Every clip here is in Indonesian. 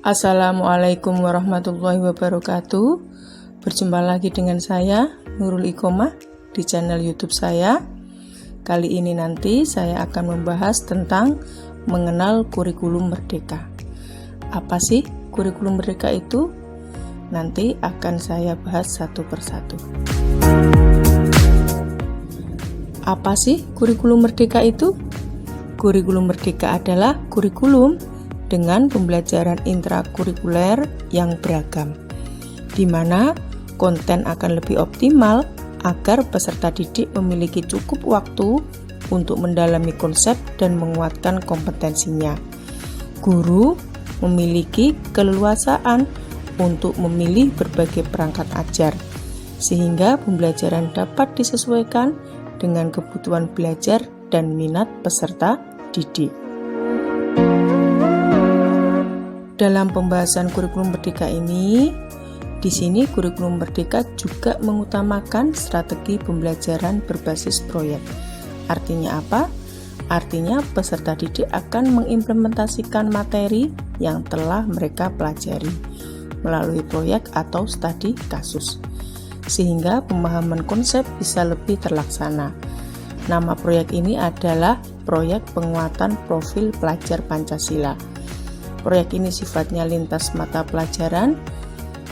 Assalamualaikum warahmatullahi wabarakatuh. Berjumpa lagi dengan saya, Nurul Ikomah, di channel YouTube saya. Kali ini nanti saya akan membahas tentang mengenal kurikulum merdeka. Apa sih kurikulum merdeka itu? Nanti akan saya bahas satu persatu. Apa sih kurikulum merdeka itu? Kurikulum merdeka adalah kurikulum dengan pembelajaran intrakurikuler yang beragam, di mana konten akan lebih optimal agar peserta didik memiliki cukup waktu untuk mendalami konsep dan menguatkan kompetensinya. Guru memiliki keleluasaan untuk memilih berbagai perangkat ajar, sehingga pembelajaran dapat disesuaikan dengan kebutuhan belajar dan minat peserta didik. Dalam pembahasan kurikulum merdeka ini, di sini kurikulum merdeka juga mengutamakan strategi pembelajaran berbasis proyek. Artinya apa? Artinya peserta didik akan mengimplementasikan materi yang telah mereka pelajari melalui proyek atau studi kasus, sehingga pemahaman konsep bisa lebih terlaksana. Nama proyek ini adalah Proyek Penguatan Profil Pelajar Pancasila. Proyek ini sifatnya lintas mata pelajaran.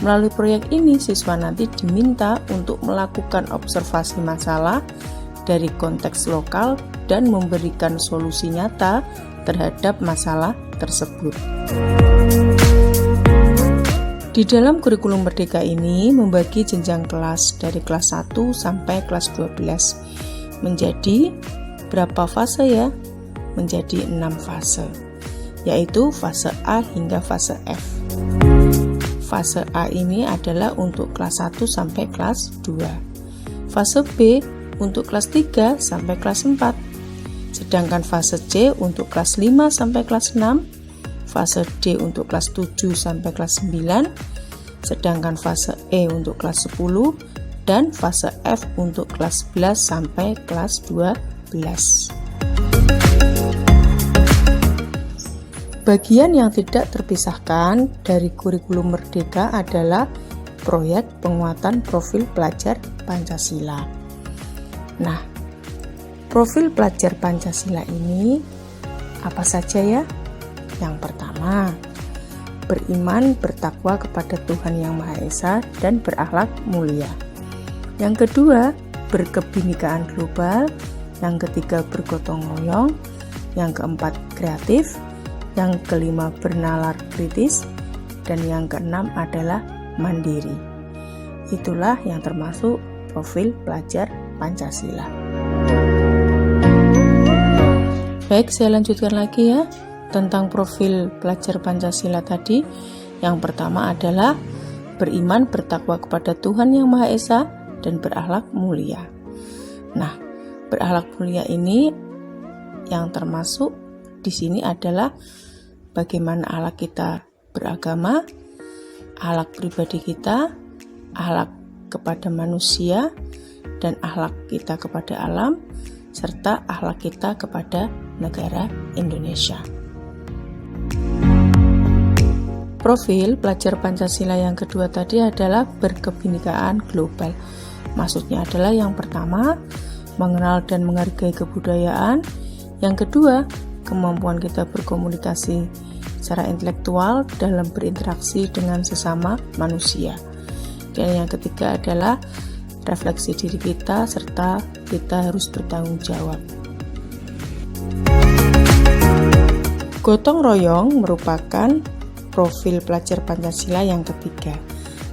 Melalui proyek ini, siswa nanti diminta untuk melakukan observasi masalah dari konteks lokal dan memberikan solusi nyata terhadap masalah tersebut. Di dalam kurikulum merdeka ini membagi jenjang kelas dari kelas 1 sampai kelas 12. Menjadi berapa fase ya? Menjadi 6 fase, yaitu fase A hingga fase F. Fase A ini adalah untuk kelas 1 sampai kelas 2. Fase B untuk kelas 3 sampai kelas 4. Sedangkan fase C untuk kelas 5 sampai kelas 6. Fase D untuk kelas 7 sampai kelas 9. Sedangkan fase E untuk kelas 10 dan fase F untuk kelas 11 sampai kelas 12. Bagian yang tidak terpisahkan dari kurikulum merdeka adalah proyek penguatan profil pelajar Pancasila. Nah, profil pelajar Pancasila ini apa saja ya? Yang pertama, beriman bertakwa kepada Tuhan Yang Maha Esa dan berakhlak mulia. Yang kedua, berkebinekaan global. Yang ketiga, bergotong royong. Yang keempat, kreatif. Yang kelima, bernalar kritis. Dan yang keenam adalah mandiri. Itulah yang termasuk profil pelajar Pancasila. Baik, saya lanjutkan lagi ya tentang profil pelajar Pancasila tadi. Yang pertama adalah beriman bertakwa kepada Tuhan Yang Maha Esa dan berakhlak mulia. Nah, berakhlak mulia ini yang termasuk di sini adalah bagaimana akhlak kita beragama, akhlak pribadi kita, akhlak kepada manusia, dan akhlak kita kepada alam, serta akhlak kita kepada negara Indonesia. Profil pelajar Pancasila yang kedua tadi adalah berkebinekaan global. Maksudnya adalah yang pertama, mengenal dan menghargai kebudayaan. Yang kedua, kemampuan kita berkomunikasi secara intelektual dalam berinteraksi dengan sesama manusia. Dan yang ketiga adalah refleksi diri kita, serta kita harus bertanggung jawab. Gotong royong merupakan profil pelajar Pancasila yang ketiga.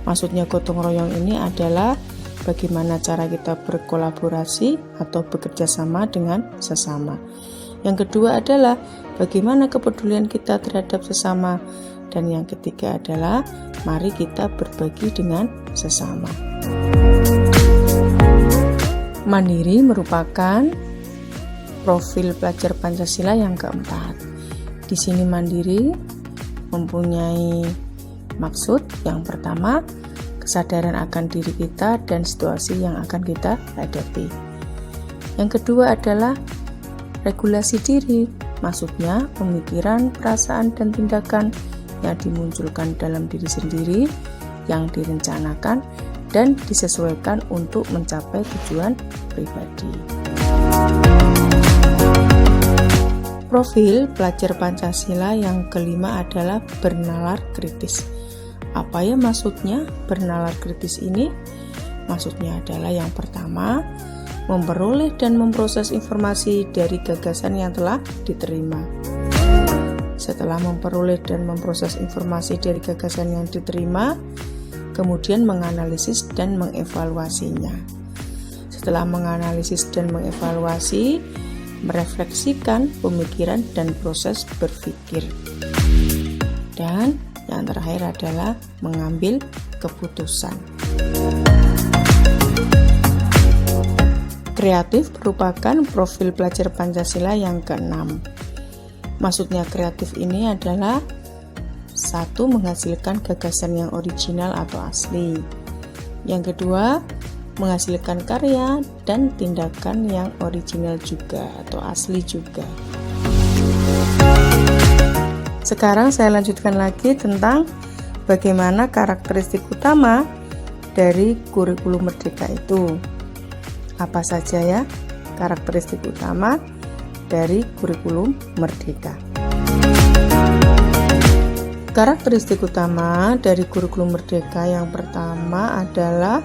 Maksudnya gotong royong ini adalah bagaimana cara kita berkolaborasi atau bekerja sama dengan sesama. Yang kedua adalah bagaimana kepedulian kita terhadap sesama. Dan yang ketiga adalah mari kita berbagi dengan sesama. Mandiri merupakan profil pelajar Pancasila yang keempat. Di sini mandiri mempunyai maksud yang pertama, kesadaran akan diri kita dan situasi yang akan kita hadapi. Yang kedua adalah regulasi diri, maksudnya pemikiran, perasaan, dan tindakan sebaiknya dimunculkan dalam diri sendiri yang direncanakan dan disesuaikan untuk mencapai tujuan pribadi. Profil pelajar Pancasila yang kelima adalah bernalar kritis. Apa ya maksudnya bernalar kritis ini? Maksudnya adalah yang pertama, memperoleh dan memproses informasi dari gagasan yang telah diterima. Setelah memperoleh dan memproses informasi dari gagasan yang diterima, kemudian menganalisis dan mengevaluasinya. Setelah menganalisis dan mengevaluasi, merefleksikan pemikiran dan proses berpikir. Dan yang terakhir adalah mengambil keputusan. Kreatif merupakan profil pelajar Pancasila yang keenam. Maksudnya kreatif ini adalah satu, menghasilkan gagasan yang original atau asli. Yang kedua, menghasilkan karya dan tindakan yang original juga atau asli juga. Sekarang saya lanjutkan lagi tentang bagaimana karakteristik utama dari kurikulum Merdeka itu. Apa saja ya karakteristik utama dari kurikulum Merdeka? Karakteristik utama dari kurikulum Merdeka yang pertama adalah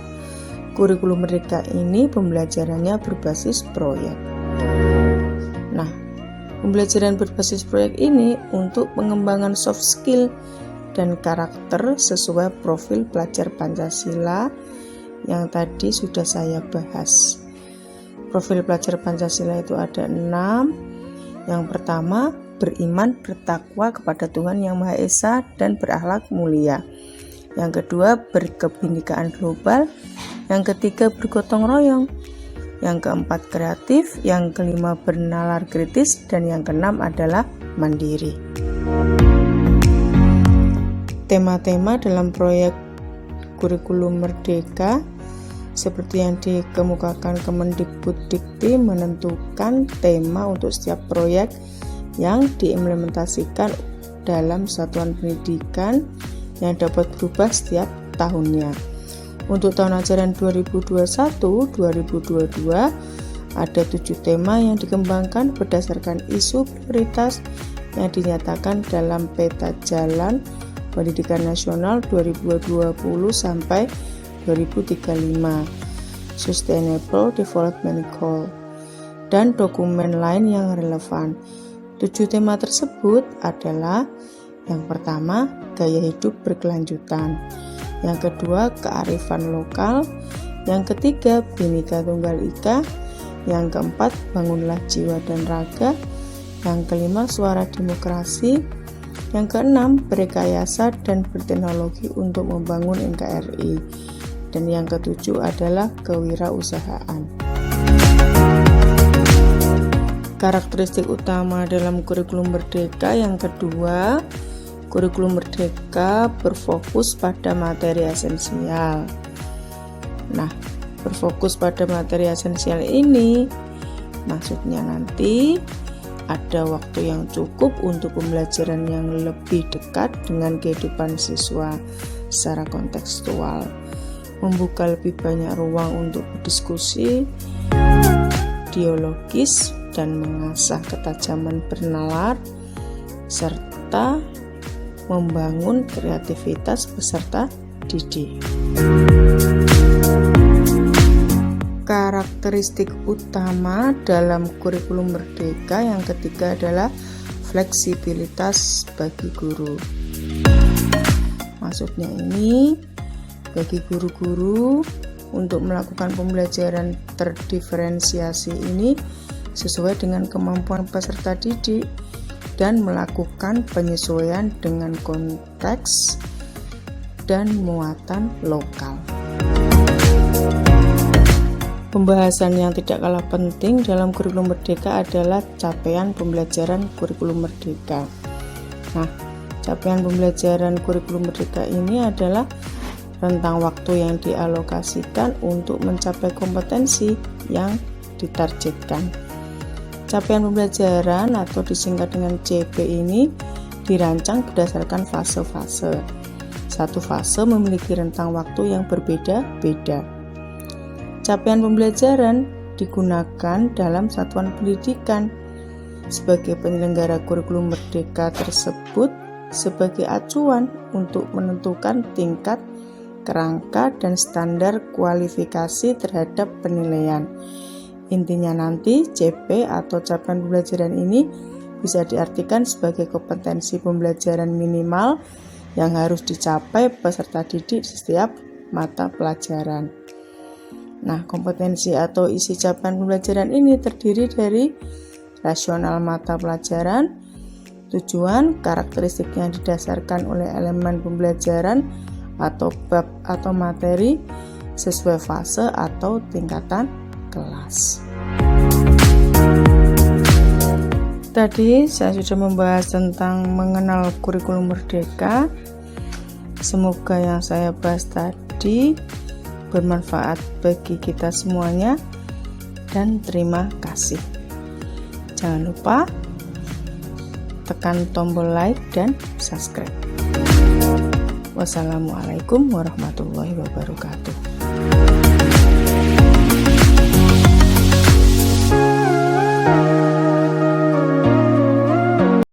kurikulum Merdeka ini pembelajarannya berbasis proyek. Nah, pembelajaran berbasis proyek ini untuk pengembangan soft skill dan karakter sesuai profil pelajar Pancasila yang tadi sudah saya bahas. Profil pelajar Pancasila itu ada 6. Yang pertama, beriman bertakwa kepada Tuhan Yang Maha Esa dan berakhlak mulia. Yang kedua, berkebinekaan global. Yang ketiga, bergotong royong. Yang keempat, kreatif. Yang kelima, bernalar kritis. Dan yang keenam adalah mandiri. Tema-tema dalam proyek kurikulum Merdeka seperti yang dikemukakan Kemendikbuddikti menentukan tema untuk setiap proyek yang diimplementasikan dalam satuan pendidikan yang dapat berubah setiap tahunnya. Untuk tahun ajaran 2021-2022 ada 7 tema yang dikembangkan berdasarkan isu prioritas yang dinyatakan dalam Peta Jalan Pendidikan Nasional 2020 sampai 2035, Sustainable Development Goal, dan dokumen lain yang relevan. 7 tema tersebut adalah yang pertama, gaya hidup berkelanjutan. Yang kedua, kearifan lokal. Yang ketiga, Bhinneka Tunggal Ika. Yang keempat, bangunlah jiwa dan raga. Yang kelima, suara demokrasi. Yang keenam, berrekayasa dan berteknologi untuk membangun NKRI. Dan yang ketujuh adalah kewirausahaan. Karakteristik utama dalam kurikulum Merdeka yang kedua, kurikulum Merdeka berfokus pada materi esensial. Nah, berfokus pada materi esensial ini maksudnya nanti ada waktu yang cukup untuk pembelajaran yang lebih dekat dengan kehidupan siswa secara kontekstual, membuka lebih banyak ruang untuk berdiskusi, dialogis, dan mengasah ketajaman bernalar, serta membangun kreativitas peserta didik. Karakteristik utama dalam kurikulum Merdeka yang ketiga adalah fleksibilitas bagi guru. Maksudnya ini bagi guru-guru untuk melakukan pembelajaran terdiferensiasi ini sesuai dengan kemampuan peserta didik dan melakukan penyesuaian dengan konteks dan muatan lokal. Pembahasan yang tidak kalah penting dalam kurikulum Merdeka adalah capaian pembelajaran kurikulum Merdeka. Nah, capaian pembelajaran kurikulum Merdeka ini adalah rentang waktu yang dialokasikan untuk mencapai kompetensi yang ditargetkan. Capaian pembelajaran atau disingkat dengan CP ini dirancang berdasarkan fase-fase. Satu fase memiliki rentang waktu yang berbeda-beda. Capaian pembelajaran digunakan dalam satuan pendidikan sebagai penyelenggara kurikulum merdeka tersebut sebagai acuan untuk menentukan tingkat, kerangka, dan standar kualifikasi terhadap penilaian. Intinya nanti CP atau capaian pembelajaran ini bisa diartikan sebagai kompetensi pembelajaran minimal yang harus dicapai peserta didik di setiap mata pelajaran. Nah, kompetensi atau isi capaian pembelajaran ini terdiri dari rasional mata pelajaran, tujuan, karakteristik yang didasarkan oleh elemen pembelajaran atau bab atau materi sesuai fase atau tingkatan kelas. Tadi saya sudah membahas tentang mengenal kurikulum merdeka. Semoga yang saya bahas tadi bermanfaat bagi kita semuanya dan terima kasih. Jangan lupa tekan tombol like dan subscribe. Wassalamualaikum warahmatullahi wabarakatuh.